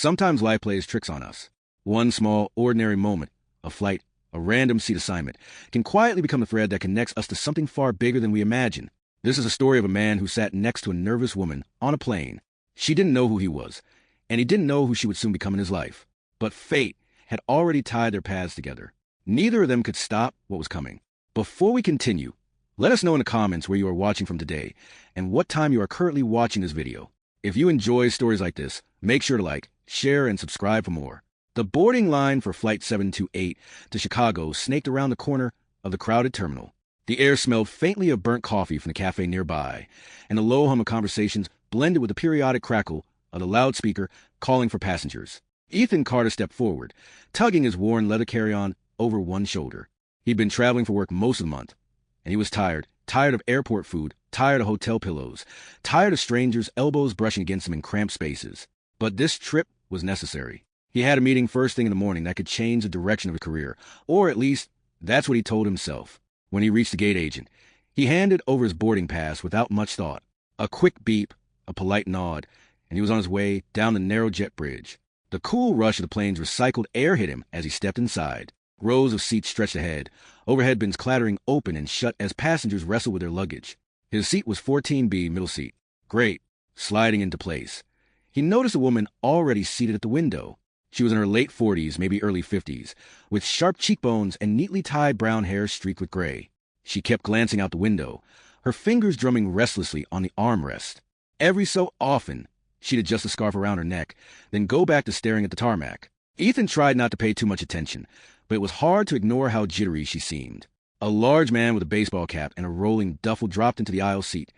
Sometimes life plays tricks on us. One small, ordinary moment, a flight, a random seat assignment, can quietly become the thread that connects us to something far bigger than we imagine. This is a story of a man who sat next to a nervous woman on a plane. She didn't know who he was, and he didn't know who she would soon become in his life. But fate had already tied their paths together. Neither of them could stop what was coming. Before we continue, let us know in the comments where you are watching from today and what time you are currently watching this video. If you enjoy stories like this, make sure to like, share, and subscribe for more. The boarding line for Flight 728 to Chicago snaked around the corner of the crowded terminal. The air smelled faintly of burnt coffee from the cafe nearby, and the low hum of conversations blended with the periodic crackle of the loudspeaker calling for passengers. Ethan Carter stepped forward, tugging his worn leather carry-on over one shoulder. He'd been traveling for work most of the month, and he was tired of airport food, tired of hotel pillows, tired of strangers' elbows brushing against him in cramped spaces. But this trip was necessary. He had a meeting first thing in the morning that could change the direction of his career, or at least that's what he told himself. When he reached the gate agent, he handed over his boarding pass without much thought. A quick beep, a polite nod, and he was on his way down the narrow jet bridge. The cool rush of the plane's recycled air hit him as he stepped inside. Rows of seats stretched ahead, overhead bins clattering open and shut as passengers wrestled with their luggage. His seat was 14B, middle seat. Great, sliding into place. He noticed a woman already seated at the window. She was in her late 40s, maybe early 50s, with sharp cheekbones and neatly tied brown hair streaked with gray. She kept glancing out the window, her fingers drumming restlessly on the armrest. Every so often, she'd adjust the scarf around her neck, then go back to staring at the tarmac. Ethan tried not to pay too much attention, but it was hard to ignore how jittery she seemed. A large man with a baseball cap and a rolling duffel dropped into the aisle seat,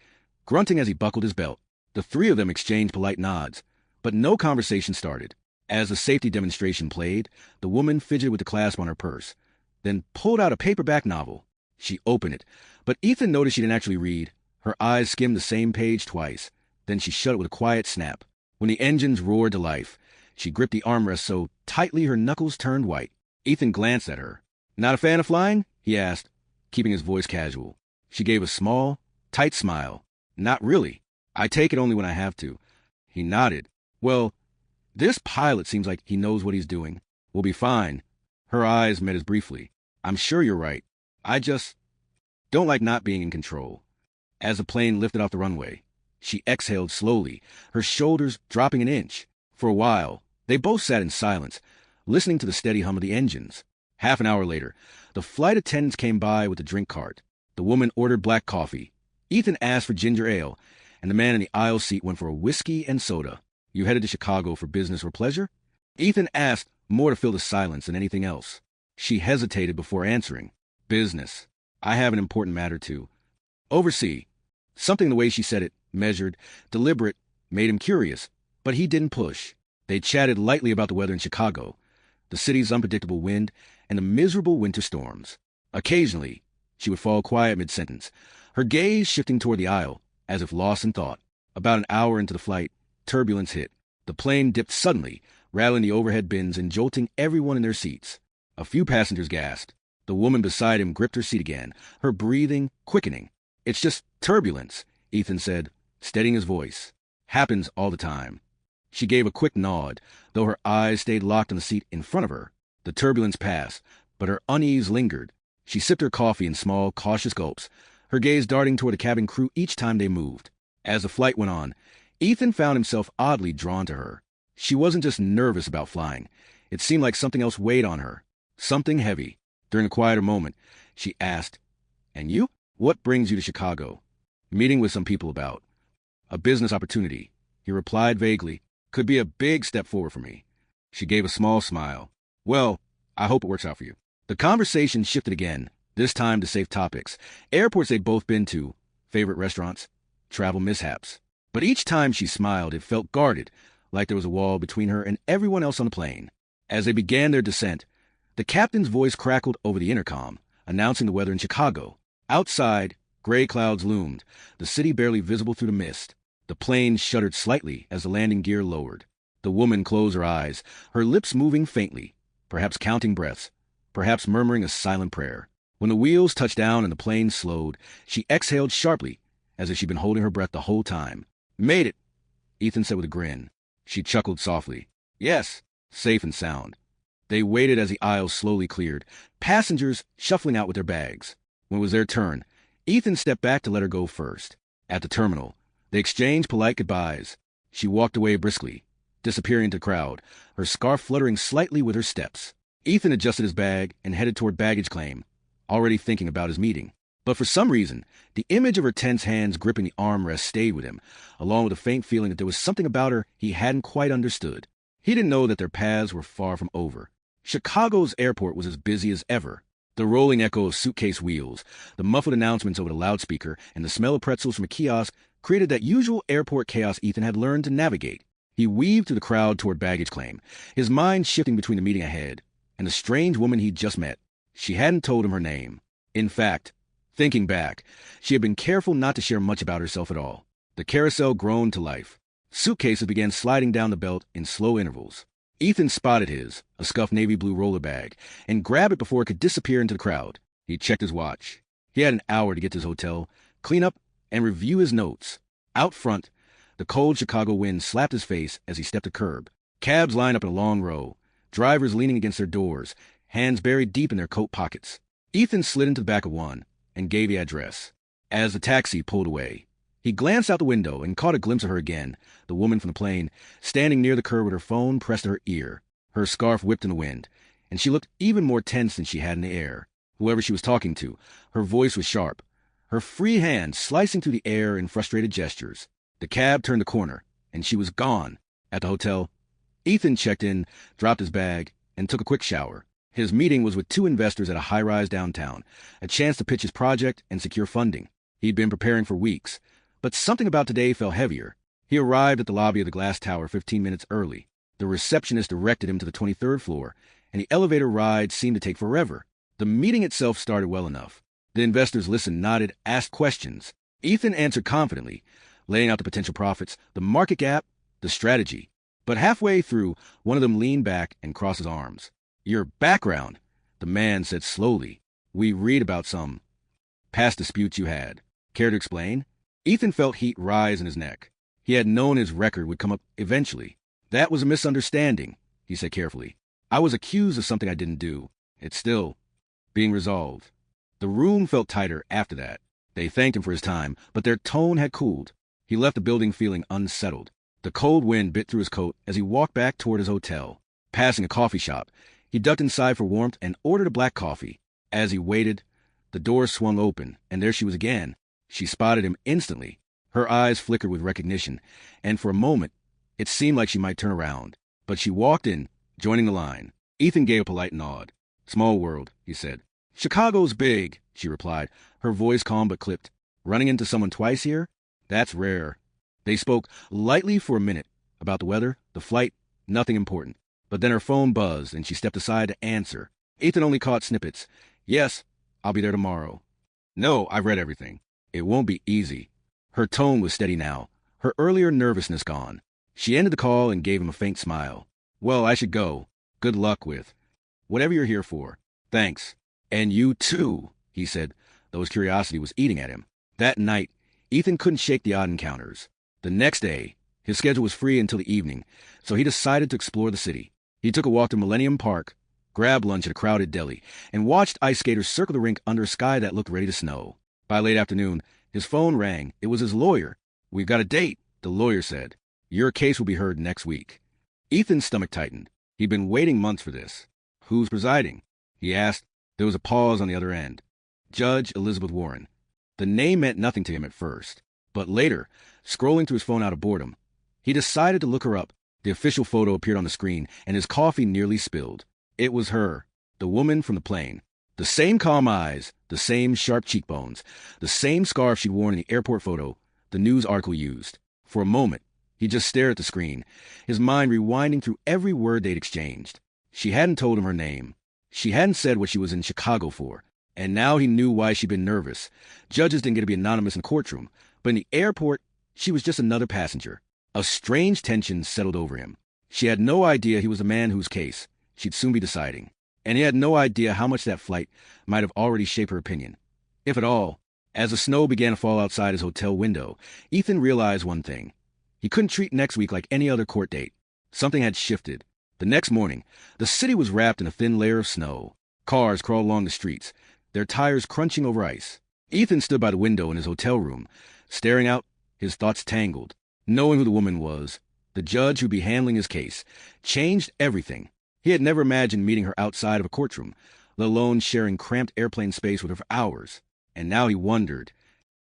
grunting as he buckled his belt. The three of them exchanged polite nods, but no conversation started. As the safety demonstration played, the woman fidgeted with the clasp on her purse, then pulled out a paperback novel. She opened it, but Ethan noticed she didn't actually read. Her eyes skimmed the same page twice, then she shut it with a quiet snap. When the engines roared to life, she gripped the armrest so tightly her knuckles turned white. Ethan glanced at her. "Not a fan of flying?" he asked, keeping his voice casual. She gave a small, tight smile. "Not really. I take it only when I have to." He nodded. "Well, this pilot seems like he knows what he's doing. We'll be fine." Her eyes met his briefly. "I'm sure you're right. I just don't like not being in control." As the plane lifted off the runway, she exhaled slowly, her shoulders dropping an inch. For a while, they both sat in silence, listening to the steady hum of the engines. Half an hour later, the flight attendants came by with a drink cart. The woman ordered black coffee. Ethan asked for ginger ale, and the man in the aisle seat went for a whiskey and soda. "You headed to Chicago for business or pleasure?" Ethan asked, more to fill the silence than anything else. She hesitated before answering. "Business. I have an important matter to oversee." Something in the way she said it, measured, deliberate, made him curious, but he didn't push. They chatted lightly about the weather in Chicago, the city's unpredictable wind, and the miserable winter storms. Occasionally, she would fall quiet mid-sentence, her gaze shifting toward the aisle, as if lost in thought. About an hour into the flight, turbulence hit. The plane dipped suddenly, rattling the overhead bins and jolting everyone in their seats. A few passengers gasped. The woman beside him gripped her seat again, her breathing quickening. "It's just turbulence," Ethan said, steadying his voice. "Happens all the time." She gave a quick nod, though her eyes stayed locked on the seat in front of her. The turbulence passed, but her unease lingered. She sipped her coffee in small, cautious gulps, her gaze darting toward the cabin crew each time they moved. As the flight went on, Ethan found himself oddly drawn to her. She wasn't just nervous about flying. It seemed like something else weighed on her. Something heavy. During a quieter moment, she asked, "And you? What brings you to Chicago?" "Meeting with some people about a business opportunity," he replied vaguely. "Could be a big step forward for me." She gave a small smile. "Well, I hope it works out for you." The conversation shifted again, this time to safe topics. Airports they'd both been to, favorite restaurants, travel mishaps. But each time she smiled, it felt guarded, like there was a wall between her and everyone else on the plane. As they began their descent, the captain's voice crackled over the intercom, announcing the weather in Chicago. Outside, gray clouds loomed, the city barely visible through the mist. The plane shuddered slightly as the landing gear lowered. The woman closed her eyes, her lips moving faintly, perhaps counting breaths, perhaps murmuring a silent prayer. When the wheels touched down and the plane slowed, she exhaled sharply, as if she'd been holding her breath the whole time. "Made it," Ethan said with a grin. She chuckled softly. Yes, safe and sound. They waited as the aisles slowly cleared, passengers shuffling out with their bags. When it was their turn, Ethan stepped back to let her go first. At the terminal, they exchanged polite goodbyes. She walked away briskly, disappearing into the crowd, her scarf fluttering slightly with her steps. Ethan adjusted his bag and headed toward baggage claim, already thinking about his meeting. But for some reason, the image of her tense hands gripping the armrest stayed with him, along with a faint feeling that there was something about her he hadn't quite understood. He didn't know that their paths were far from over. Chicago's airport was as busy as ever. The rolling echo of suitcase wheels, the muffled announcements over the loudspeaker, and the smell of pretzels from a kiosk created that usual airport chaos Ethan had learned to navigate. He weaved through the crowd toward baggage claim, his mind shifting between the meeting ahead and the strange woman he'd just met. She hadn't told him her name. In fact, thinking back, she had been careful not to share much about herself at all. The carousel groaned to life. Suitcases began sliding down the belt in slow intervals. Ethan spotted his, a scuffed navy blue roller bag, and grabbed it before it could disappear into the crowd. He checked his watch. He had an hour to get to his hotel, clean up, and review his notes. Out front, the cold Chicago wind slapped his face as he stepped a curb. Cabs lined up in a long row, drivers leaning against their doors, hands buried deep in their coat pockets. Ethan slid into the back of one and gave the address. As the taxi pulled away, he glanced out the window and caught a glimpse of her again, the woman from the plane, standing near the curb with her phone pressed to her ear. Her scarf whipped in the wind, and she looked even more tense than she had in the air. Whoever she was talking to, her voice was sharp, her free hand slicing through the air in frustrated gestures. The cab turned the corner, and she was gone. At the hotel, Ethan checked in, dropped his bag, and took a quick shower. His meeting was with two investors at a high-rise downtown, a chance to pitch his project and secure funding. He'd been preparing for weeks, but something about today felt heavier. He arrived at the lobby of the glass tower 15 minutes early. The receptionist directed him to the 23rd floor, and the elevator ride seemed to take forever. The meeting itself started well enough. The investors listened, nodded, asked questions. Ethan answered confidently, laying out the potential profits, the market gap, the strategy. But halfway through, one of them leaned back and crossed his arms. "Your background," the man said slowly. "We read about some past disputes you had. Care to explain?" Ethan felt heat rise in his neck. He had known his record would come up eventually. "That was a misunderstanding," he said carefully. "I was accused of something I didn't do. It's still being resolved." The room felt tighter after that. They thanked him for his time, but their tone had cooled. He left the building feeling unsettled. The cold wind bit through his coat as he walked back toward his hotel. Passing a coffee shop, he ducked inside for warmth and ordered a black coffee. As he waited, the door swung open, and there she was again. She spotted him instantly. Her eyes flickered with recognition, and for a moment, it seemed like she might turn around. But she walked in, joining the line. Ethan gave a polite nod. "Small world," he said. "Chicago's big," she replied, her voice calm but clipped. "Running into someone twice here? That's rare." They spoke lightly for a minute, about the weather, the flight, nothing important. But then her phone buzzed, and she stepped aside to answer. Ethan only caught snippets. "Yes, I'll be there tomorrow." "No, I've read everything. It won't be easy." Her tone was steady now, her earlier nervousness gone. She ended the call and gave him a faint smile. "Well, I should go. Good luck with whatever you're here for." "Thanks." "And you too," he said, though his curiosity was eating at him. That night, Ethan couldn't shake the odd encounters. The next day, his schedule was free until the evening, so he decided to explore the city. He took a walk to Millennium Park, grabbed lunch at a crowded deli, and watched ice skaters circle the rink under a sky that looked ready to snow. By late afternoon, his phone rang. It was his lawyer. "We've got a date," the lawyer said. "Your case will be heard next week." Ethan's stomach tightened. He'd been waiting months for this. "Who's presiding?" he asked. There was a pause on the other end. "Judge Elizabeth Warren." The name meant nothing to him at first, but later, scrolling through his phone out of boredom, he decided to look her up. The official photo appeared on the screen, and his coffee nearly spilled. It was her, the woman from the plane. The same calm eyes, the same sharp cheekbones, the same scarf she'd worn in the airport photo the news article used. For a moment, he just stared at the screen, his mind rewinding through every word they'd exchanged. She hadn't told him her name. She hadn't said what she was in Chicago for. And now he knew why she'd been nervous. Judges didn't get to be anonymous in the courtroom, but in the airport, she was just another passenger. A strange tension settled over him. She had no idea he was the man whose case she'd soon be deciding. And he had no idea how much that flight might have already shaped her opinion, if at all. As the snow began to fall outside his hotel window, Ethan realized one thing. He couldn't treat next week like any other court date. Something had shifted. The next morning, the city was wrapped in a thin layer of snow. Cars crawled along the streets, their tires crunching over ice. Ethan stood by the window in his hotel room, staring out, his thoughts tangled. Knowing who the woman was, the judge who'd be handling his case, changed everything. He had never imagined meeting her outside of a courtroom, let alone sharing cramped airplane space with her for hours. And now he wondered,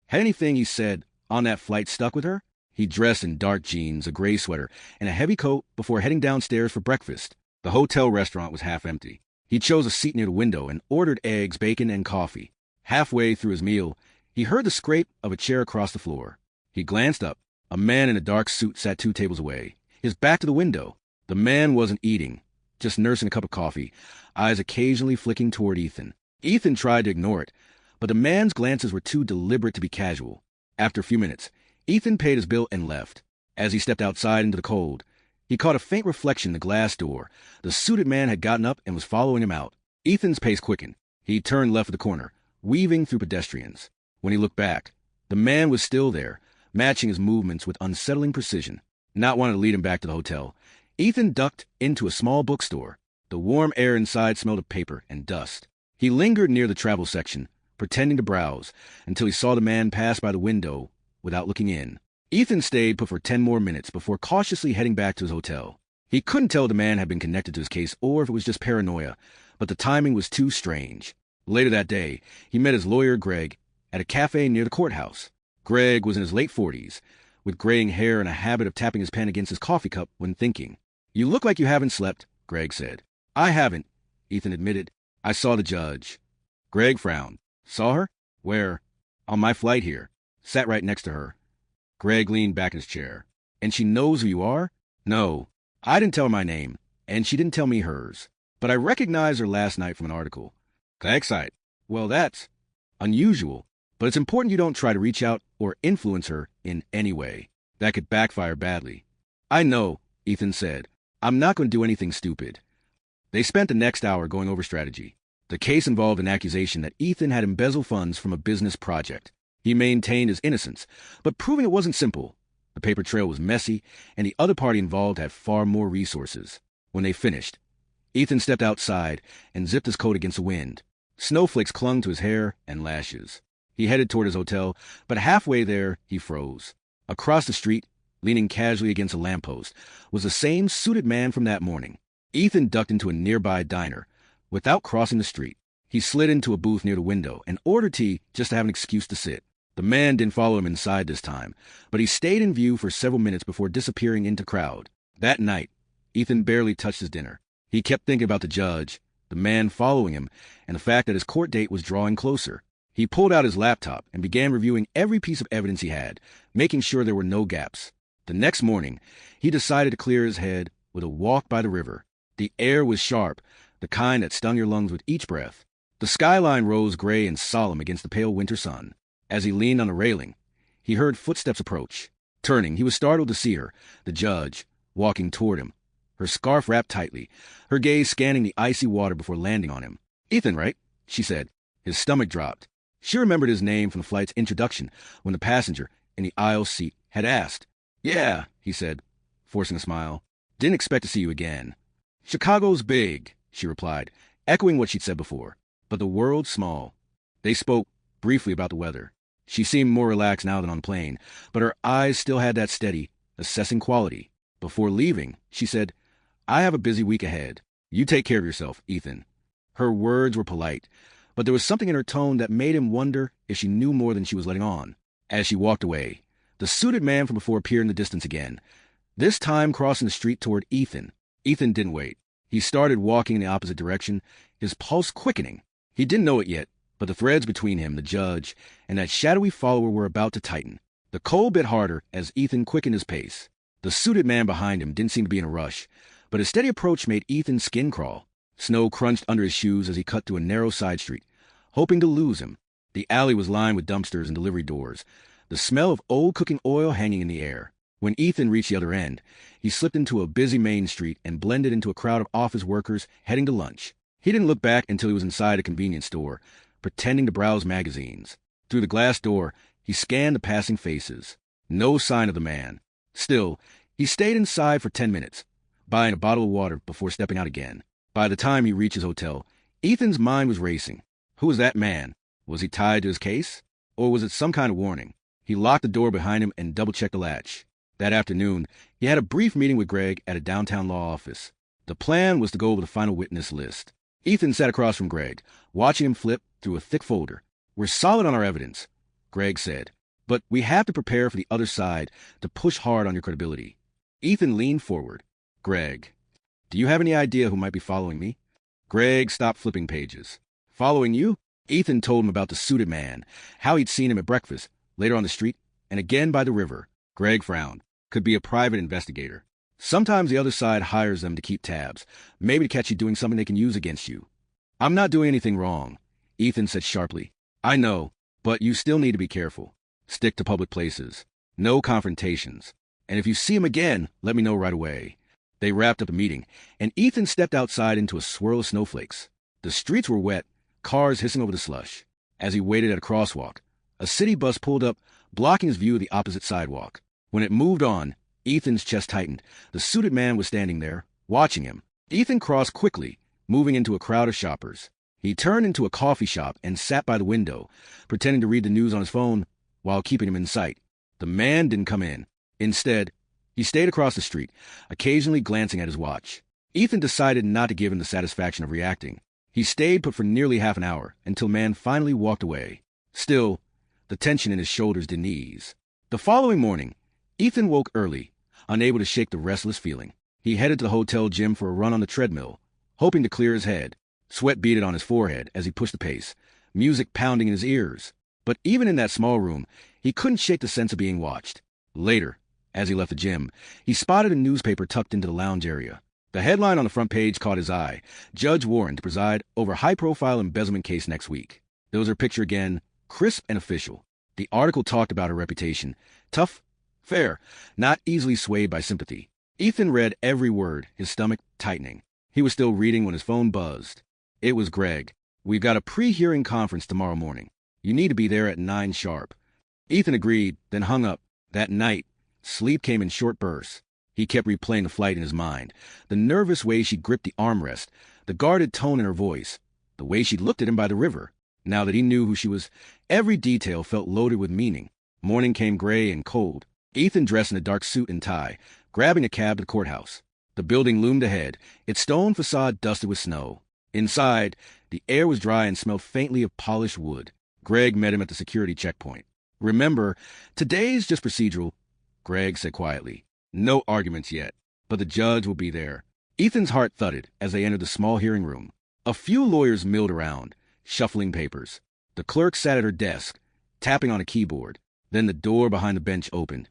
had anything he said on that flight stuck with her? He dressed in dark jeans, a gray sweater, and a heavy coat before heading downstairs for breakfast. The hotel restaurant was half empty. He chose a seat near the window and ordered eggs, bacon, and coffee. Halfway through his meal, he heard the scrape of a chair across the floor. He glanced up. A man in a dark suit sat 2 tables away, his back to the window. The man wasn't eating, just nursing a cup of coffee, eyes occasionally flicking toward Ethan. Ethan tried to ignore it, but the man's glances were too deliberate to be casual. After a few minutes, Ethan paid his bill and left. As he stepped outside into the cold, he caught a faint reflection in the glass door. The suited man had gotten up and was following him out. Ethan's pace quickened. He turned left at the corner, weaving through pedestrians. When he looked back, the man was still there, matching his movements with unsettling precision. Not wanting to lead him back to the hotel, Ethan ducked into a small bookstore. The warm air inside smelled of paper and dust. He lingered near the travel section, pretending to browse, until he saw the man pass by the window without looking in. Ethan stayed put for 10 more minutes before cautiously heading back to his hotel. He couldn't tell if the man had been connected to his case or if it was just paranoia, but the timing was too strange. Later that day, he met his lawyer, Greg, at a cafe near the courthouse. Greg was in his late 40s, with graying hair and a habit of tapping his pen against his coffee cup when thinking. "You look like you haven't slept," Greg said. "I haven't," Ethan admitted. "I saw the judge." Greg frowned. "Saw her? Where?" "On my flight here. Sat right next to her." Greg leaned back in his chair. "And she knows who you are?" "No. I didn't tell her my name, and she didn't tell me hers. But I recognized her last night from an article." "Excite. Well, that's unusual. But it's important you don't try to reach out or influence her in any way. That could backfire badly." "I know," Ethan said. "I'm not going to do anything stupid." They spent the next hour going over strategy. The case involved an accusation that Ethan had embezzled funds from a business project. He maintained his innocence, but proving it wasn't simple. The paper trail was messy, and the other party involved had far more resources. When they finished, Ethan stepped outside and zipped his coat against the wind. Snowflakes clung to his hair and lashes. He headed toward his hotel, but halfway there, he froze. Across the street, leaning casually against a lamppost, was the same suited man from that morning. Ethan ducked into a nearby diner. Without crossing the street, he slid into a booth near the window and ordered tea just to have an excuse to sit. The man didn't follow him inside this time, but he stayed in view for several minutes before disappearing into the crowd. That night, Ethan barely touched his dinner. He kept thinking about the judge, the man following him, and the fact that his court date was drawing closer. He pulled out his laptop and began reviewing every piece of evidence he had, making sure there were no gaps. The next morning, he decided to clear his head with a walk by the river. The air was sharp, the kind that stung your lungs with each breath. The skyline rose gray and solemn against the pale winter sun. As he leaned on the railing, he heard footsteps approach. Turning, he was startled to see her, the judge, walking toward him, her scarf wrapped tightly, her gaze scanning the icy water before landing on him. "Ethan, right?" she said. His stomach dropped. She remembered his name from the flight's introduction when the passenger in the aisle seat had asked. "Yeah," he said, forcing a smile. "Didn't expect to see you again." "Chicago's big," she replied, echoing what she'd said before. "But the world's small." They spoke briefly about the weather. She seemed more relaxed now than on the plane, but her eyes still had that steady, assessing quality. Before leaving, she said, "I have a busy week ahead. You take care of yourself, Ethan." Her words were polite, but there was something in her tone that made him wonder if she knew more than she was letting on. As she walked away, the suited man from before appeared in the distance again, this time crossing the street toward Ethan. Ethan didn't wait. He started walking in the opposite direction, his pulse quickening. He didn't know it yet, but the threads between him, the judge, and that shadowy follower were about to tighten. The cold bit harder as Ethan quickened his pace. The suited man behind him didn't seem to be in a rush, but his steady approach made Ethan's skin crawl. Snow crunched under his shoes as he cut through a narrow side street, hoping to lose him. The alley was lined with dumpsters and delivery doors, the smell of old cooking oil hanging in the air. When Ethan reached the other end, he slipped into a busy main street and blended into a crowd of office workers heading to lunch. He didn't look back until he was inside a convenience store, pretending to browse magazines. Through the glass door, he scanned the passing faces. No sign of the man. Still, he stayed inside for 10 minutes, buying a bottle of water before stepping out again. By the time he reached his hotel, Ethan's mind was racing. Who was that man? Was he tied to his case? Or was it some kind of warning? He locked the door behind him and double-checked the latch. That afternoon, he had a brief meeting with Greg at a downtown law office. The plan was to go over the final witness list. Ethan sat across from Greg, watching him flip through a thick folder. "We're solid on our evidence," Greg said, "but we have to prepare for the other side to push hard on your credibility." Ethan leaned forward. "Greg, do you have any idea who might be following me?" Greg stopped flipping pages. "Following you?" Ethan told him about the suited man, how he'd seen him at breakfast, later on the street, and again by the river. Greg frowned. "Could be a private investigator. Sometimes the other side hires them to keep tabs, maybe to catch you doing something they can use against you." "I'm not doing anything wrong," Ethan said sharply. "I know, but you still need to be careful. Stick to public places. No confrontations. And if you see him again, let me know right away." They wrapped up the meeting, and Ethan stepped outside into a swirl of snowflakes. The streets were wet, cars hissing over the slush. As he waited at a crosswalk, a city bus pulled up, blocking his view of the opposite sidewalk. When it moved on, Ethan's chest tightened. The suited man was standing there, watching him. Ethan crossed quickly, moving into a crowd of shoppers. He turned into a coffee shop and sat by the window, pretending to read the news on his phone while keeping him in sight. The man didn't come in. Instead, he stayed across the street, occasionally glancing at his watch. Ethan decided not to give him the satisfaction of reacting. He stayed put for nearly half an hour, until the man finally walked away. Still, the tension in his shoulders didn't ease. The following morning, Ethan woke early, unable to shake the restless feeling. He headed to the hotel gym for a run on the treadmill, hoping to clear his head. Sweat beaded on his forehead as he pushed the pace, music pounding in his ears. But even in that small room, he couldn't shake the sense of being watched. Later, as he left the gym, he spotted a newspaper tucked into the lounge area. The headline on the front page caught his eye: "Judge Warren to preside over high-profile embezzlement case next week." There was her picture again, crisp and official. The article talked about her reputation: tough, fair, not easily swayed by sympathy. Ethan read every word, his stomach tightening. He was still reading when his phone buzzed. It was Greg. "We've got a pre-hearing conference tomorrow morning. You need to be there at 9 sharp. Ethan agreed, then hung up. That night, sleep came in short bursts. He kept replaying the flight in his mind, the nervous way she gripped the armrest, the guarded tone in her voice, the way she looked at him by the river. Now that he knew who she was, every detail felt loaded with meaning. Morning came gray and cold. Ethan dressed in a dark suit and tie, grabbing a cab to the courthouse. The building loomed ahead, its stone facade dusted with snow. Inside, the air was dry and smelled faintly of polished wood. Greg met him at the security checkpoint. "Remember, today's just procedural," Greg said quietly. "No arguments yet, but the judge will be there." Ethan's heart thudded as they entered the small hearing room. A few lawyers milled around, shuffling papers. The clerk sat at her desk, tapping on a keyboard. Then the door behind the bench opened,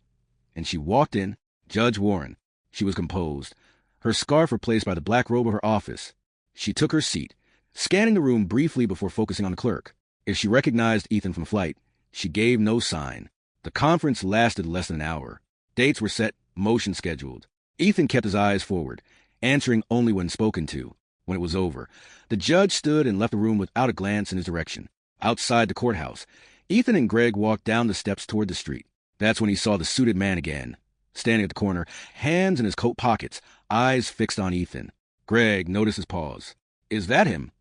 and she walked in. Judge Warren. She was composed, her scarf replaced by the black robe of her office. She took her seat, scanning the room briefly before focusing on the clerk. If she recognized Ethan from flight, she gave no sign. The conference lasted less than an hour. Dates were set, motion scheduled. Ethan kept his eyes forward, answering only when spoken to. When it was over, the judge stood and left the room without a glance in his direction. Outside the courthouse, Ethan and Greg walked down the steps toward the street. That's when he saw the suited man again, standing at the corner, hands in his coat pockets, eyes fixed on Ethan. Greg noticed his pause. "Is that him?"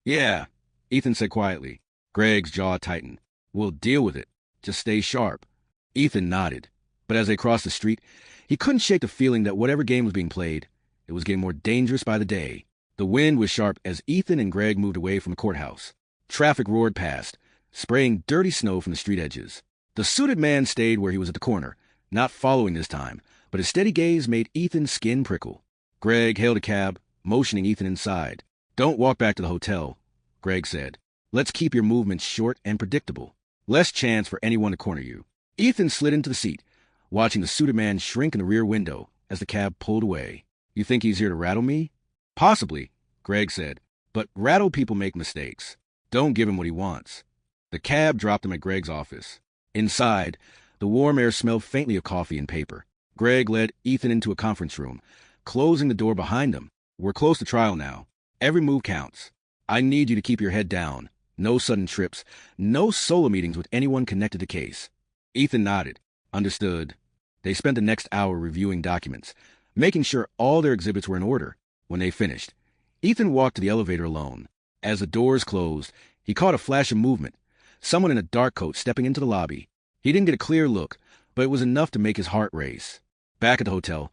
"Yeah," Ethan said quietly. Greg's jaw tightened. "We'll deal with it. Just stay sharp." Ethan nodded. But as they crossed the street, he couldn't shake the feeling that whatever game was being played, it was getting more dangerous by the day. The wind was sharp as Ethan and Greg moved away from the courthouse. Traffic roared past, spraying dirty snow from the street edges. The suited man stayed where he was at the corner, not following this time, but his steady gaze made Ethan's skin prickle. Greg hailed a cab, motioning Ethan inside. "Don't walk back to the hotel," Greg said. "Let's keep your movements short and predictable. Less chance for anyone to corner you." Ethan slid into the seat, watching the suited man shrink in the rear window as the cab pulled away. "You think he's here to rattle me?" "Possibly," Greg said, "but rattle people make mistakes. Don't give him what he wants." The cab dropped him at Greg's office. Inside, the warm air smelled faintly of coffee and paper. Greg led Ethan into a conference room, closing the door behind them. "We're close to trial now. Every move counts. I need you to keep your head down. No sudden trips. No solo meetings with anyone connected to the case." Ethan nodded. "Understood." They spent the next hour reviewing documents, making sure all their exhibits were in order. When they finished, Ethan walked to the elevator alone. As the doors closed, he caught a flash of movement, someone in a dark coat stepping into the lobby. He didn't get a clear look, but it was enough to make his heart race. Back at the hotel,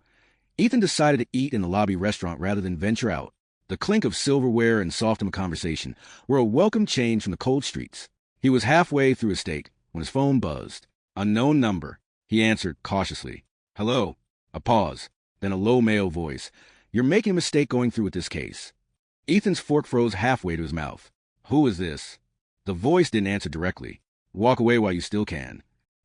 Ethan decided to eat in the lobby restaurant rather than venture out. The clink of silverware and soft conversation were a welcome change from the cold streets. He was halfway through his steak when his phone buzzed. Unknown number. He answered cautiously. Hello. A pause, then a low male voice. You're making a mistake going through with this case. Ethan's fork froze halfway to his mouth. Who is this? The voice didn't answer directly. Walk away while you still can.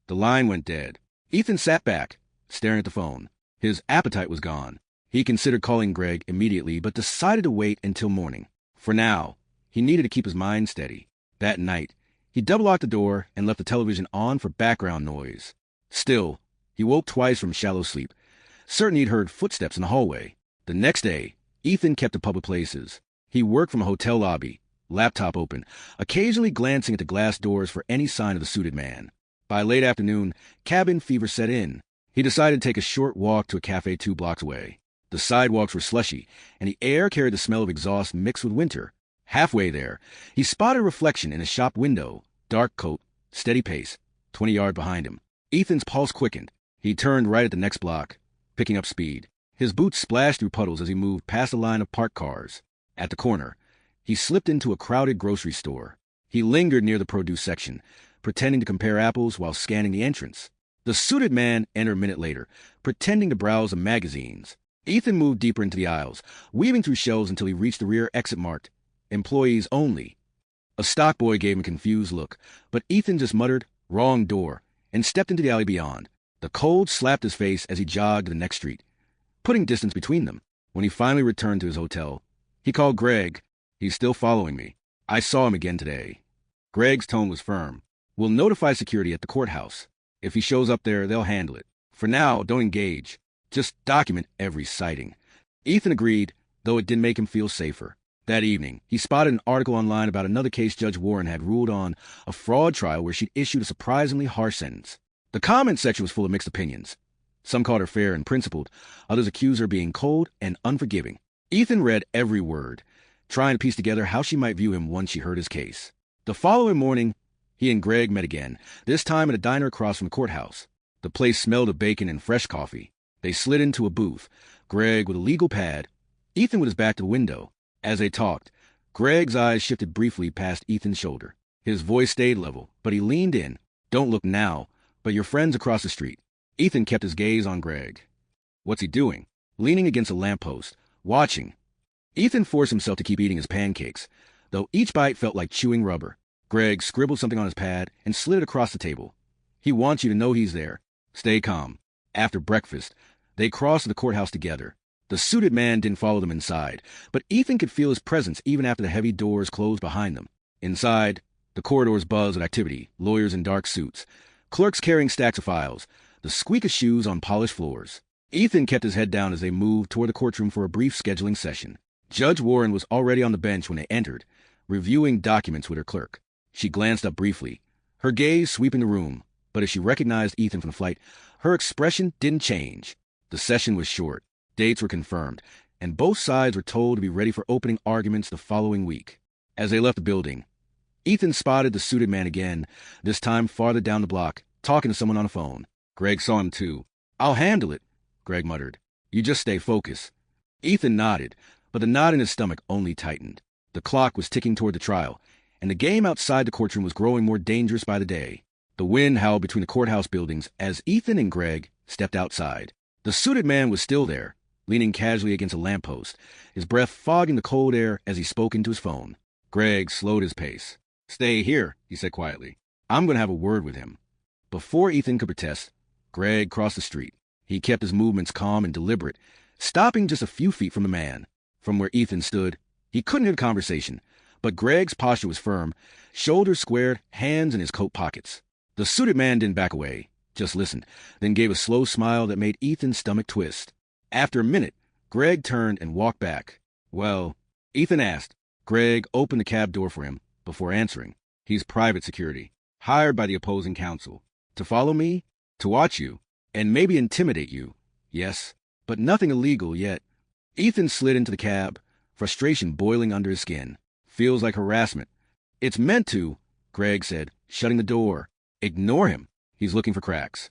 The line went dead. Ethan sat back, staring at the phone. His appetite was gone. He considered calling Greg immediately, but decided to wait until morning. For now, he needed to keep his mind steady. That night, he double-locked the door and left the television on for background noise. Still, he woke twice from shallow sleep, certain he'd heard footsteps in the hallway. The next day, Ethan kept to public places. He worked from a hotel lobby, laptop open, occasionally glancing at the glass doors for any sign of the suited man. By late afternoon, cabin fever set in. He decided to take a short walk to a cafe 2 blocks away. The sidewalks were slushy, and the air carried the smell of exhaust mixed with winter. Halfway there, he spotted a reflection in a shop window. Dark coat, steady pace, 20 yards behind him. Ethan's pulse quickened. He turned right at the next block, picking up speed. His boots splashed through puddles as he moved past a line of parked cars. At the corner, he slipped into a crowded grocery store. He lingered near the produce section, pretending to compare apples while scanning the entrance. The suited man entered a minute later, pretending to browse the magazines. Ethan moved deeper into the aisles, weaving through shelves until he reached the rear exit marked Employees Only. A stock boy gave him a confused look, but Ethan just muttered, Wrong door, and stepped into the alley beyond. The cold slapped his face as he jogged to the next street, putting distance between them. When he finally returned to his hotel, he called Greg. He's still following me. I saw him again today. Greg's tone was firm. We'll notify security at the courthouse. If he shows up there, they'll handle it. For now, don't engage. Just document every sighting. Ethan agreed, though it didn't make him feel safer. That evening, he spotted an article online about another case Judge Warren had ruled on, a fraud trial where she'd issued a surprisingly harsh sentence. The comment section was full of mixed opinions. Some called her fair and principled. Others accused her of being cold and unforgiving. Ethan read every word, trying to piece together how she might view him once she heard his case. The following morning, he and Greg met again, this time at a diner across from the courthouse. The place smelled of bacon and fresh coffee. They slid into a booth, Greg with a legal pad, Ethan with his back to the window. As they talked, Greg's eyes shifted briefly past Ethan's shoulder. His voice stayed level, but he leaned in. Don't look now, but your friend's across the street. Ethan kept his gaze on Greg. What's he doing? Leaning against a lamppost, watching. Ethan forced himself to keep eating his pancakes, though each bite felt like chewing rubber. Greg scribbled something on his pad and slid it across the table. He wants you to know he's there. Stay calm. After breakfast, they crossed to the courthouse together. The suited man didn't follow them inside, but Ethan could feel his presence even after the heavy doors closed behind them. Inside, the corridors buzzed with activity, lawyers in dark suits, clerks carrying stacks of files, the squeak of shoes on polished floors. Ethan kept his head down as they moved toward the courtroom for a brief scheduling session. Judge Warren was already on the bench when they entered, reviewing documents with her clerk. She glanced up briefly, her gaze sweeping the room, but as she recognized Ethan from the flight, her expression didn't change. The session was short. Dates were confirmed, and both sides were told to be ready for opening arguments the following week. As they left the building, Ethan spotted the suited man again, this time farther down the block, talking to someone on the phone. Greg saw him too. I'll handle it, Greg muttered. You just stay focused. Ethan nodded, but the knot in his stomach only tightened. The clock was ticking toward the trial, and the game outside the courtroom was growing more dangerous by the day. The wind howled between the courthouse buildings as Ethan and Greg stepped outside. The suited man was still there, leaning casually against a lamppost, his breath fogging the cold air as he spoke into his phone. Greg slowed his pace. Stay here, he said quietly. I'm going to have a word with him. Before Ethan could protest, Greg crossed the street. He kept his movements calm and deliberate, stopping just a few feet from the man. From where Ethan stood, he couldn't hear the conversation, but Greg's posture was firm, shoulders squared, hands in his coat pockets. The suited man didn't back away, just listened, then gave a slow smile that made Ethan's stomach twist. After a minute, Greg turned and walked back. Well, Ethan asked. Greg opened the cab door for him before answering. He's private security, hired by the opposing counsel. To follow me, to watch you, and maybe intimidate you. Yes, but nothing illegal yet. Ethan slid into the cab, frustration boiling under his skin. Feels like harassment. It's meant to, Greg said, shutting the door. Ignore him. He's looking for cracks.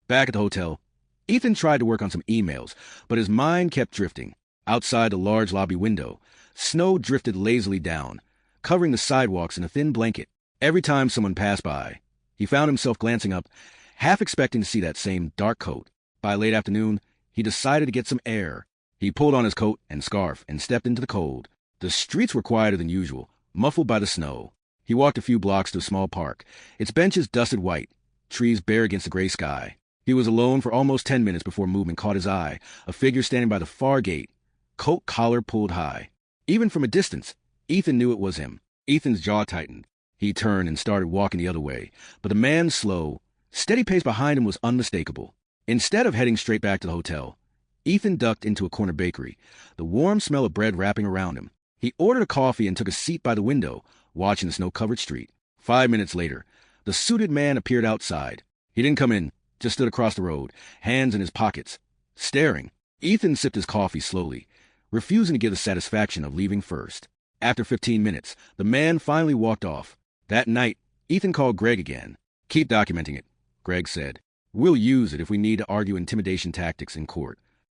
Back at the hotel, Ethan tried to work on some emails, but his mind kept drifting. Outside the large lobby window, snow drifted lazily down, covering the sidewalks in a thin blanket. Every time someone passed by, he found himself glancing up, half expecting to see that same dark coat. By late afternoon, he decided to get some air. He pulled on his coat and scarf and stepped into the cold. The streets were quieter than usual, muffled by the snow. He walked a few blocks to a small park, its benches dusted white, trees bare against the gray sky. He was alone for almost 10 minutes before movement caught his eye, a figure standing by the far gate, coat collar pulled high. Even from a distance, Ethan knew it was him. Ethan's jaw tightened. He turned and started walking the other way, but the man's slow, steady pace behind him was unmistakable. Instead of heading straight back to the hotel, Ethan ducked into a corner bakery, the warm smell of bread wrapping around him. He ordered a coffee and took a seat by the window, watching the snow-covered street. 5 minutes later, the suited man appeared outside. He didn't come in, just stood across the road, hands in his pockets, staring. Ethan sipped his coffee slowly, refusing to give the satisfaction of leaving first. After 15 minutes, the man finally walked off. That night, Ethan called Greg again. Keep documenting it, Greg said. We'll use it if we need to argue intimidation tactics in court.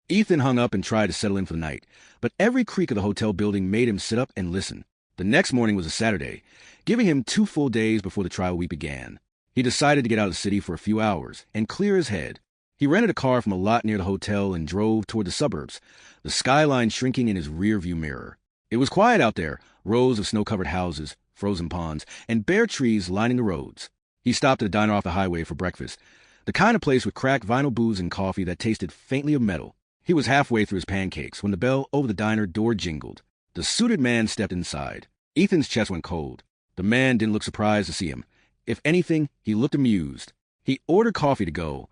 Ethan hung up and tried to settle in for the night, but every creak of the hotel building made him sit up and listen. The next morning was a Saturday, giving him 2 full days before the trial week began. He decided to get out of the city for a few hours and clear his head. He rented a car from a lot near the hotel and drove toward the suburbs, the skyline shrinking in his rearview mirror. It was quiet out there, rows of snow-covered houses, frozen ponds, and bare trees lining the roads. He stopped at a diner off the highway for breakfast, the kind of place with cracked vinyl booze and coffee that tasted faintly of metal. He was halfway through his pancakes when the bell over the diner door jingled. The suited man stepped inside. Ethan's chest went cold. The man didn't look surprised to see him. If anything, he looked amused. He ordered coffee to go,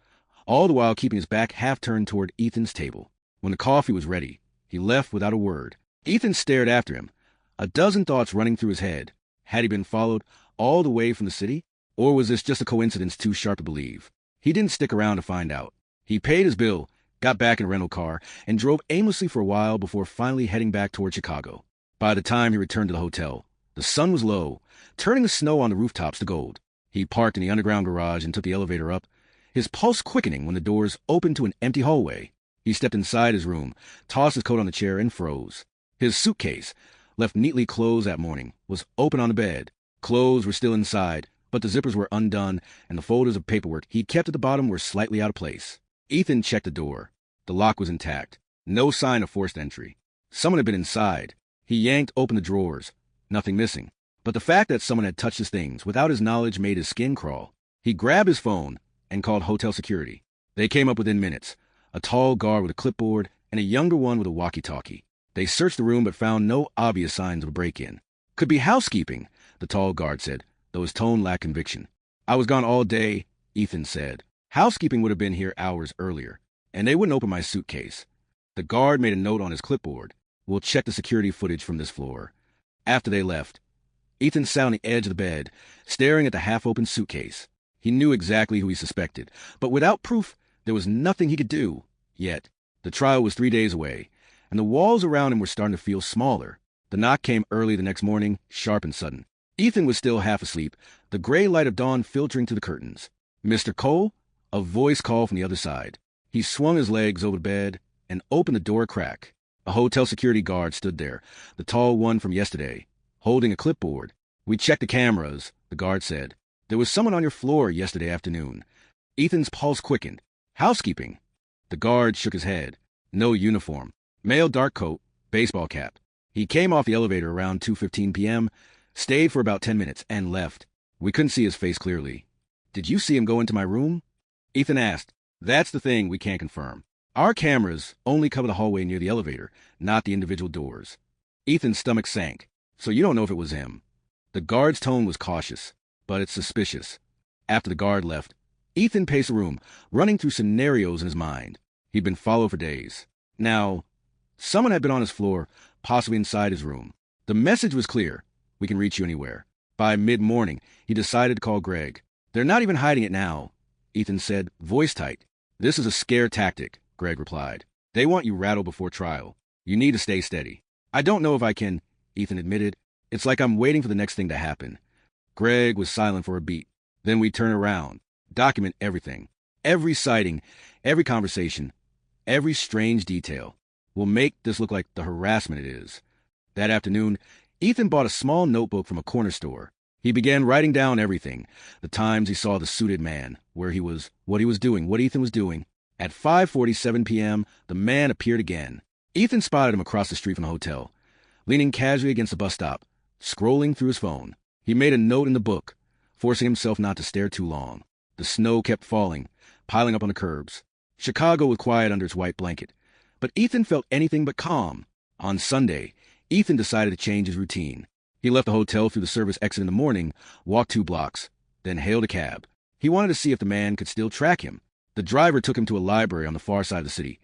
all the while keeping his back half turned toward Ethan's table. When the coffee was ready, he left without a word. Ethan stared after him, a dozen thoughts running through his head. Had he been followed all the way from the city? Or was this just a coincidence too sharp to believe? He didn't stick around to find out. He paid his bill, got back in a rental car, and drove aimlessly for a while before finally heading back toward Chicago. By the time he returned to the hotel, the sun was low, turning the snow on the rooftops to gold. He parked in the underground garage and took the elevator up, his pulse quickening when the doors opened to an empty hallway. He stepped inside his room, tossed his coat on the chair, and froze. His suitcase, left neatly closed that morning, was open on the bed. Clothes were still inside, but the zippers were undone, and the folders of paperwork he'd kept at the bottom were slightly out of place. Ethan checked the door. The lock was intact. No sign of forced entry. Someone had been inside. He yanked open the drawers. Nothing missing. But the fact that someone had touched his things without his knowledge made his skin crawl. He grabbed his phone and called hotel security. They came up within minutes. A tall guard with a clipboard and a younger one with a walkie-talkie. They searched the room but found no obvious signs of a break-in. Could be housekeeping, the tall guard said, though his tone lacked conviction. I was gone all day, Ethan said. Housekeeping would have been here hours earlier, and they wouldn't open my suitcase. The guard made a note on his clipboard. We'll check the security footage from this floor. After they left, Ethan sat on the edge of the bed, staring at the half-open suitcase. He knew exactly who he suspected, but without proof, there was nothing he could do. Yet, the trial was 3 days away, and the walls around him were starting to feel smaller. The knock came early the next morning, sharp and sudden. Ethan was still half asleep, the gray light of dawn filtering through the curtains. Mr. Cole? A voice called from the other side. He swung his legs over the bed and opened the door a crack. A hotel security guard stood there, the tall one from yesterday, holding a clipboard. We checked the cameras, the guard said. There was someone on your floor yesterday afternoon. Ethan's pulse quickened. Housekeeping. The guard shook his head. No uniform. Male dark coat, baseball cap. He came off the elevator around 2:15 p.m., stayed for about 10 minutes, and left. We couldn't see his face clearly. Did you see him go into my room? Ethan asked. That's the thing we can't confirm. Our cameras only cover the hallway near the elevator, not the individual doors. Ethan's stomach sank. So you don't know if it was him. The guard's tone was cautious, but it's suspicious. After the guard left, Ethan paced the room, running through scenarios in his mind. He'd been followed for days. Now, someone had been on his floor, possibly inside his room. The message was clear. We can reach you anywhere. By mid-morning, he decided to call Greg. They're not even hiding it now, Ethan said, voice tight. This is a scare tactic, Greg replied. They want you rattled before trial. You need to stay steady. I don't know if I can, Ethan admitted. It's like I'm waiting for the next thing to happen. Greg was silent for a beat. Then we turn around, document everything. Every sighting, every conversation, every strange detail. We'll make this look like the harassment it is. That afternoon, Ethan bought a small notebook from a corner store. He began writing down everything. The times he saw the suited man, where he was, what he was doing, what Ethan was doing. At 5:47 p.m., the man appeared again. Ethan spotted him across the street from the hotel, leaning casually against the bus stop, scrolling through his phone. He made a note in the book, forcing himself not to stare too long. The snow kept falling, piling up on the curbs. Chicago was quiet under its white blanket, but Ethan felt anything but calm. On Sunday, Ethan decided to change his routine. He left the hotel through the service exit in the morning, walked 2 blocks, then hailed a cab. He wanted to see if the man could still track him. The driver took him to a library on the far side of the city,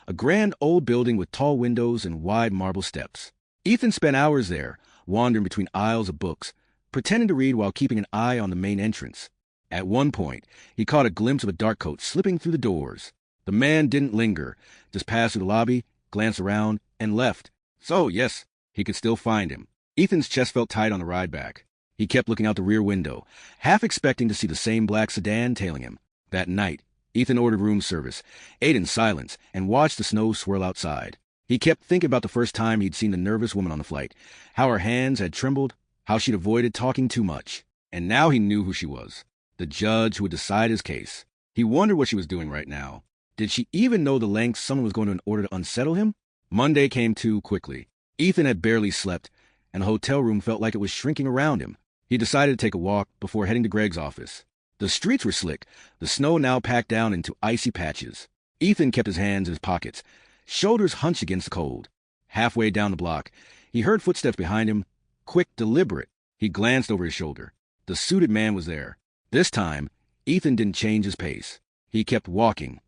a grand old building with tall windows and wide marble steps. Ethan spent hours there, wandering between aisles of books, pretending to read while keeping an eye on the main entrance. At one point, he caught a glimpse of a dark coat slipping through the doors. The man didn't linger, just passed through the lobby, glanced around, and left. So, yes, he could still find him. Ethan's chest felt tight on the ride back. He kept looking out the rear window, half expecting to see the same black sedan tailing him. That night, Ethan ordered room service, ate in silence, and watched the snow swirl outside. He kept thinking about the first time he'd seen the nervous woman on the flight, how her hands had trembled, how she'd avoided talking too much. And now he knew who she was, the judge who would decide his case. He wondered what she was doing right now. Did she even know the lengths someone was going to in order to unsettle him? Monday came too quickly. Ethan had barely slept, and the hotel room felt like it was shrinking around him. He decided to take a walk before heading to Greg's office. The streets were slick, the snow now packed down into icy patches. Ethan kept his hands in his pockets, shoulders hunched against the cold. Halfway down the block, he heard footsteps behind him, quick, deliberate. He glanced over his shoulder. The suited man was there. This time, Ethan didn't change his pace. He kept walking,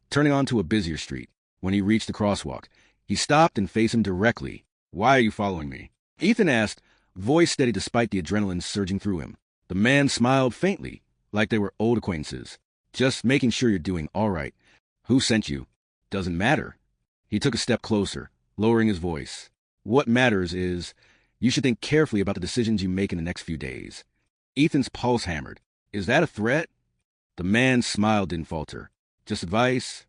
turning onto a busier street. When he reached the crosswalk, he stopped and faced him directly. "Why are you following me?" Ethan asked, voice steady despite the adrenaline surging through him. The man smiled faintly, like they were old acquaintances. "Just making sure you're doing all right. Who sent you? Doesn't matter." He took a step closer, lowering his voice. "What matters is, you should think carefully about the decisions you make in the next few days." Ethan's pulse hammered. "Is that a threat?" The man's smile didn't falter. "Just advice?"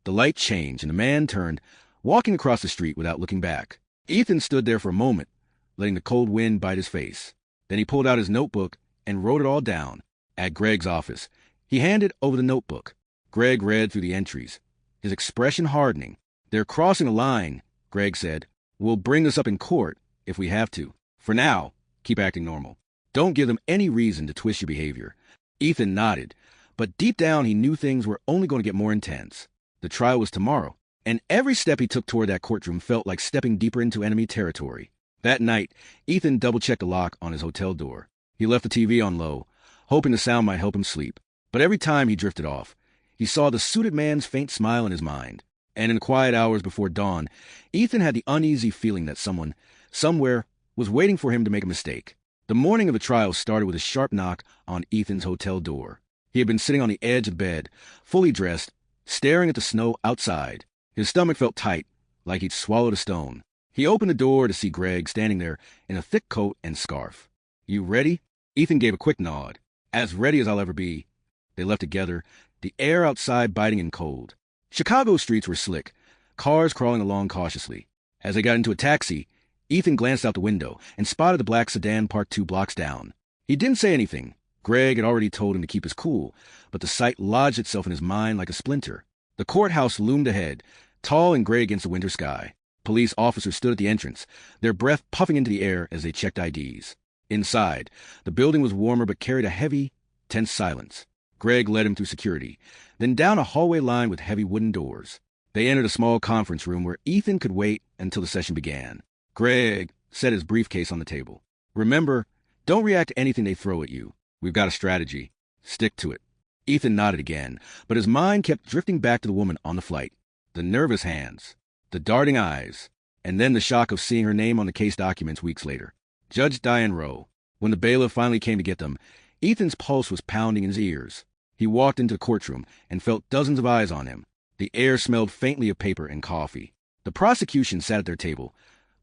The light changed, and the man turned, walking across the street without looking back. Ethan stood there for a moment, letting the cold wind bite his face. Then he pulled out his notebook and wrote it all down. At Greg's office, he handed over the notebook. Greg read through the entries, his expression hardening. "They're crossing a line," Greg said. "We'll bring this up in court if we have to. For now, keep acting normal. Don't give them any reason to twist your behavior." Ethan nodded, but deep down he knew things were only going to get more intense. The trial was tomorrow, and every step he took toward that courtroom felt like stepping deeper into enemy territory. That night, Ethan double-checked the lock on his hotel door. He left the TV on low, hoping the sound might help him sleep. But every time he drifted off, he saw the suited man's faint smile in his mind. And in the quiet hours before dawn, Ethan had the uneasy feeling that someone, somewhere, was waiting for him to make a mistake. The morning of the trial started with a sharp knock on Ethan's hotel door. He had been sitting on the edge of the bed, fully dressed, staring at the snow outside. His stomach felt tight, like he'd swallowed a stone. He opened the door to see Greg standing there in a thick coat and scarf. "You ready?" Ethan gave a quick nod. "As ready as I'll ever be." They left together, the air outside biting and cold. Chicago's streets were slick, cars crawling along cautiously. As they got into a taxi, Ethan glanced out the window and spotted the black sedan parked 2 blocks down. He didn't say anything. Greg had already told him to keep his cool, but the sight lodged itself in his mind like a splinter. The courthouse loomed ahead, tall and gray against the winter sky. Police officers stood at the entrance, their breath puffing into the air as they checked IDs. Inside, the building was warmer but carried a heavy, tense silence. Greg led him through security, then down a hallway lined with heavy wooden doors. They entered a small conference room where Ethan could wait until the session began. Greg set his briefcase on the table. "Remember, don't react to anything they throw at you. We've got a strategy. Stick to it." Ethan nodded again, but his mind kept drifting back to the woman on the flight. The nervous hands, the darting eyes, and then the shock of seeing her name on the case documents weeks later. Judge Diane Rowe. When the bailiff finally came to get them, Ethan's pulse was pounding in his ears. He walked into the courtroom and felt dozens of eyes on him. The air smelled faintly of paper and coffee. The prosecution sat at their table,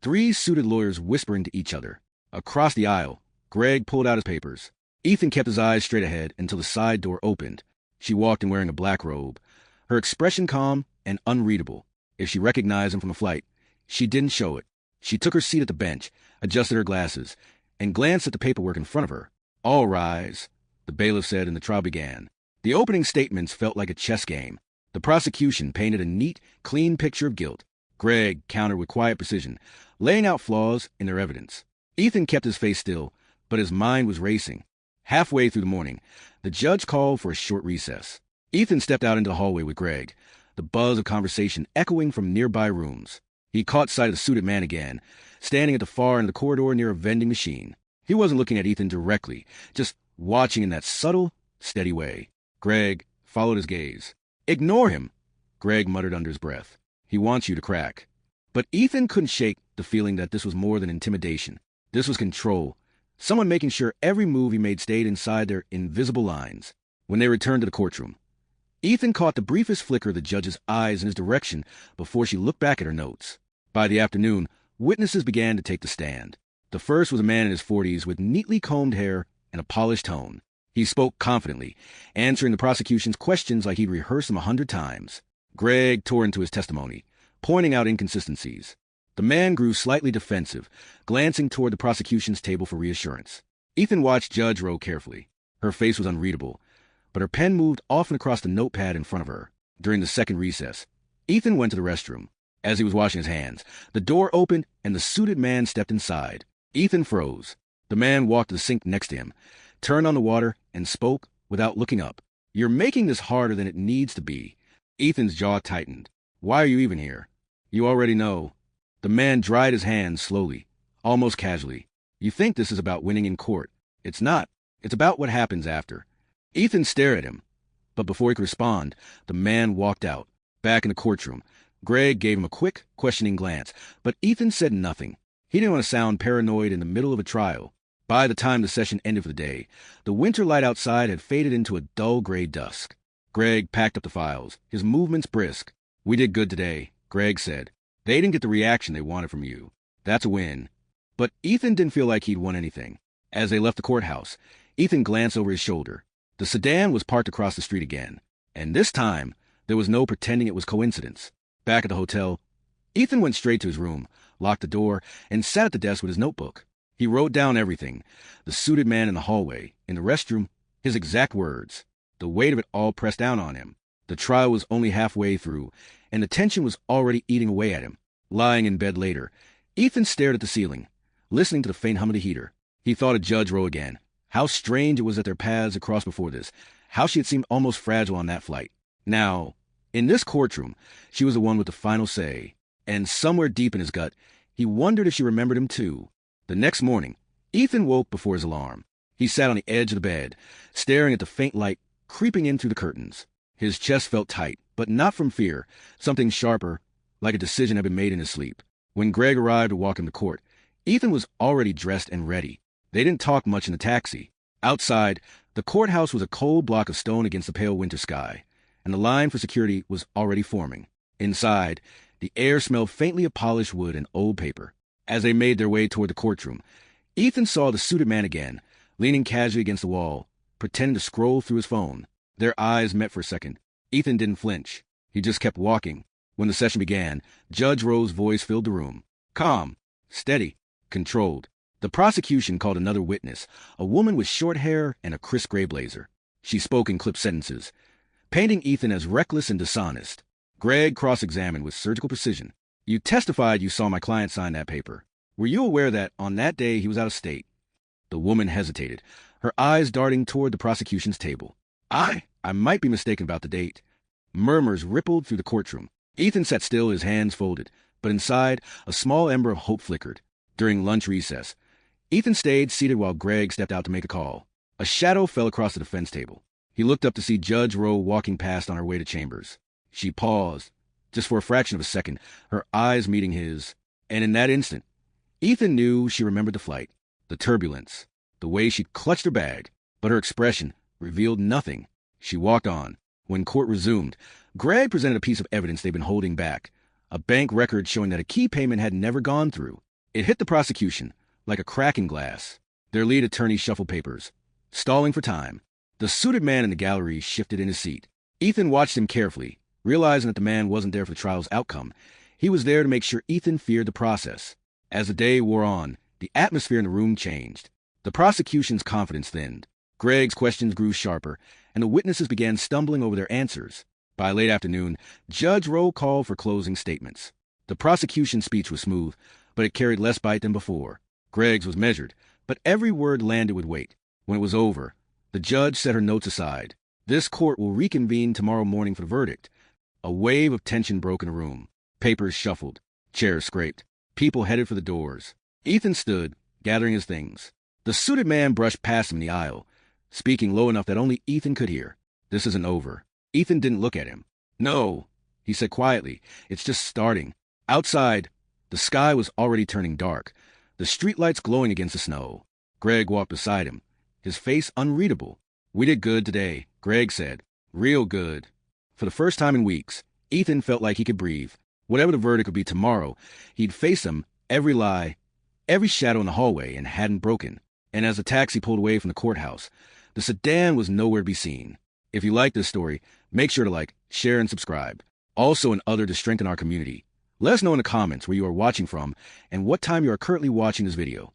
three suited lawyers whispering to each other. Across the aisle, Greg pulled out his papers. Ethan kept his eyes straight ahead until the side door opened. She walked in wearing a black robe, her expression calm and unreadable. If she recognized him from a flight, she didn't show it. She took her seat at the bench, adjusted her glasses, and glanced at the paperwork in front of her. "All rise," the bailiff said, and the trial began. The opening statements felt like a chess game. The prosecution painted a neat, clean picture of guilt. Greg countered with quiet precision, laying out flaws in their evidence. Ethan kept his face still, but his mind was racing. Halfway through the morning, the judge called for a short recess. Ethan stepped out into the hallway with Greg, the buzz of conversation echoing from nearby rooms. He caught sight of the suited man again, standing at the far end of the corridor near a vending machine. He wasn't looking at Ethan directly, just watching in that subtle, steady way. Greg followed his gaze. "Ignore him," Greg muttered under his breath. "He wants you to crack." But Ethan couldn't shake the feeling that this was more than intimidation. This was control. Someone making sure every move he made stayed inside their invisible lines. When they returned to the courtroom, Ethan caught the briefest flicker of the judge's eyes in his direction before she looked back at her notes. By the afternoon, witnesses began to take the stand. The first was a man in his 40s with neatly combed hair and a polished tone. He spoke confidently, answering the prosecution's questions like he'd rehearsed them 100 times. Greg tore into his testimony, pointing out inconsistencies. The man grew slightly defensive, glancing toward the prosecution's table for reassurance. Ethan watched Judge Rowe carefully. Her face was unreadable, but her pen moved often across the notepad in front of her. During the second recess, Ethan went to the restroom. As he was washing his hands, the door opened and the suited man stepped inside. Ethan froze. The man walked to the sink next to him, turned on the water, and spoke without looking up. "You're making this harder than it needs to be." Ethan's jaw tightened. "Why are you even here?" "You already know." The man dried his hands slowly, almost casually. "You think this is about winning in court. It's not. It's about what happens after." Ethan stared at him, but before he could respond, the man walked out. Back in the courtroom, Greg gave him a quick, questioning glance, but Ethan said nothing. He didn't want to sound paranoid in the middle of a trial. By the time the session ended for the day, the winter light outside had faded into a dull gray dusk. Greg packed up the files, his movements brisk. "We did good today," Greg said. "They didn't get the reaction they wanted from you. That's a win." But Ethan didn't feel like he'd won anything. As they left the courthouse, Ethan glanced over his shoulder. The sedan was parked across the street again, and this time, there was no pretending it was coincidence. Back at the hotel, Ethan went straight to his room, locked the door, and sat at the desk with his notebook. He wrote down everything: the suited man in the hallway, in the restroom, his exact words. The weight of it all pressed down on him. The trial was only halfway through, and the tension was already eating away at him. Lying in bed later, Ethan stared at the ceiling, listening to the faint hum of the heater. He thought of Judge Rowe again. How strange it was that their paths had crossed before this. How she had seemed almost fragile on that flight. Now, in this courtroom, she was the one with the final say. And somewhere deep in his gut, he wondered if she remembered him too. The next morning, Ethan woke before his alarm. He sat on the edge of the bed, staring at the faint light creeping in through the curtains. His chest felt tight, but not from fear. Something sharper, like a decision had been made in his sleep. When Greg arrived to walk him to court, Ethan was already dressed and ready. They didn't talk much in the taxi. Outside, the courthouse was a cold block of stone against the pale winter sky, and the line for security was already forming. Inside, the air smelled faintly of polished wood and old paper. As they made their way toward the courtroom, Ethan saw the suited man again, leaning casually against the wall, pretending to scroll through his phone. Their eyes met for a second. Ethan didn't flinch. He just kept walking. When the session began, Judge Rowe's voice filled the room. Calm, steady, controlled. The prosecution called another witness, a woman with short hair and a crisp gray blazer. She spoke in clipped sentences, painting Ethan as reckless and dishonest. Greg cross-examined with surgical precision. "You testified you saw my client sign that paper. Were you aware that on that day he was out of state?" The woman hesitated, her eyes darting toward the prosecution's table. I might be mistaken about the date." Murmurs rippled through the courtroom. Ethan sat still, his hands folded, but inside, a small ember of hope flickered. During lunch recess, Ethan stayed seated while Greg stepped out to make a call. A shadow fell across the defense table. He looked up to see Judge Rowe walking past on her way to chambers. She paused, just for a fraction of a second, her eyes meeting his, and in that instant, Ethan knew she remembered the flight, the turbulence, the way she'd clutched her bag, but her expression revealed nothing. She walked on. When court resumed, Greg presented a piece of evidence they'd been holding back, a bank record showing that a key payment had never gone through. It hit the prosecution like a crack in glass. Their lead attorney shuffled papers, stalling for time. The suited man in the gallery shifted in his seat. Ethan watched him carefully, realizing that the man wasn't there for the trial's outcome. He was there to make sure Ethan feared the process. As the day wore on, the atmosphere in the room changed. The prosecution's confidence thinned. Greg's questions grew sharper, and the witnesses began stumbling over their answers. By late afternoon, Judge roll called for closing statements. The prosecution's speech was smooth, but it carried less bite than before. Greg's was measured, but every word landed with weight. When it was over, the judge set her notes aside. This court will reconvene tomorrow morning for the verdict. A wave of tension broke in the room. Papers shuffled, chairs scraped, people headed for the doors. Ethan stood, gathering his things. The suited man brushed past him in the aisle, speaking low enough that only Ethan could hear. "This isn't over." Ethan didn't look at him. "No," he said quietly. "It's just starting." Outside, the sky was already turning dark, the streetlights glowing against the snow. Greg walked beside him, his face unreadable. "We did good today," Greg said. "Real good." For the first time in weeks, Ethan felt like he could breathe. Whatever the verdict would be tomorrow, he'd face them, every lie, every shadow in the hallway, and hadn't broken. And as the taxi pulled away from the courthouse, the sedan was nowhere to be seen. If you like this story, make sure to like, share, and subscribe. Also and other to strengthen our community. Let us know in the comments where you are watching from and what time you are currently watching this video.